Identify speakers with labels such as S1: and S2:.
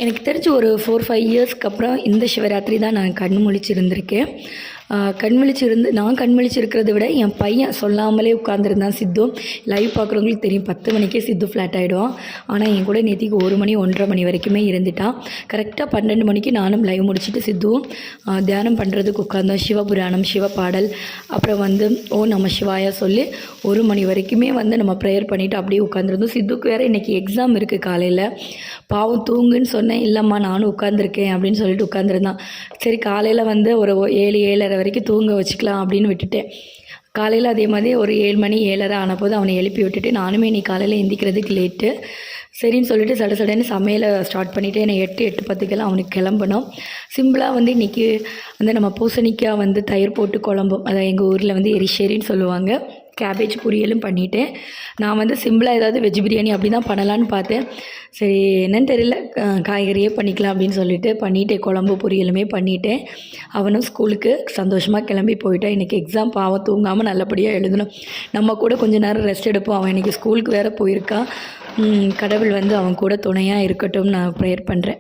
S1: எனக்கு தெரிஞ்சு ஒரு 4, 5 இயர்ஸ்க்கு அப்புறம் இந்த சிவராத்திரி தான் நான் கண் முழிச்சிருந்திருக்கேன். நான் கண் முழிச்சிருக்கிறத விட என் பையன் சொல்லாமலே உட்காந்துருந்தான் சித்து. லைவ் பார்க்குறவங்களுக்கு தெரியும் 10 மணிக்கே சித்து ஃப்ளாட் ஆகிடுவான். ஆனால் என் கூட நேத்திக்கு 1 மணி 1:30 மணி வரைக்குமே இருந்துட்டான். கரெக்டாக 12 மணிக்கு நானும் லைவ் முடிச்சுட்டு சித்துவும் தியானம் பண்ணுறதுக்கு உட்காந்தோம். சிவபுராணம், சிவப்பாடல், அப்புறம் ஓ நம சிவாயா சொல்லி 1 மணி வரைக்குமே நம்ம ப்ரேயர் பண்ணிவிட்டு அப்படியே உட்காந்துருந்தோம். சித்துக்கு வேறு இன்றைக்கி எக்ஸாம் இருக்குது காலையில். பாவம் தூங்குன்னு சொன்னேன். இல்லைம்மா நானும் உட்காந்துருக்கேன் அப்படின்னு சொல்லிட்டு உட்காந்துருந்தான். சரி காலையில் ஒரு 7, 7:30 வரைக்கும் தூங்க வச்சுக்கலாம் அப்படின்னு விட்டுட்டேன். காலையில் அதே மாதிரி ஒரு 7 மணி 7:30 ஆனபோது அவனை எழுப்பி விட்டுட்டு நானுமே நீ காலையில் எந்திக்கிறதுக்கு லேட்டு சரின்னு சொல்லிட்டு சடன்னு சமையலை ஸ்டார்ட் பண்ணிவிட்டு என்னை 8:10க்கெல்லாம் அவனுக்கு கிளம்பணும். சிம்பிளாக இன்றைக்கி நம்ம பூசணிக்காய் தயிர் போட்டு குழம்பும், அதாவது எங்கள் ஊரில் எரிஷேரின்னு சொல்லுவாங்க, கேபேஜ் பொரியலும் பண்ணிவிட்டேன். நான் சிம்பிளாக ஏதாவது வெஜ் பிரியாணி அப்படி தான் பண்ணலான்னு பார்த்தேன். சரி என்னன்னு தெரியல, காய்கறியே பண்ணிக்கலாம் அப்படின்னு சொல்லிட்டு பண்ணிவிட்டேன். குழம்பு பொரியலுமே பண்ணிவிட்டேன். அவனும் ஸ்கூலுக்கு சந்தோஷமாக கிளம்பி போயிட்டான். இன்றைக்கி எக்ஸாம் பாவம் தூங்காமல் நல்லபடியாக எழுதணும். நம்ம கூட கொஞ்சம் நேரம் ரெஸ்ட் எடுப்போம். அவன் இன்றைக்கி ஸ்கூலுக்கு வேறு போயிருக்கான். கடவுள் அவன் கூட துணையாக இருக்கட்டும் நான் ப்ரேயர் பண்ணுறேன்.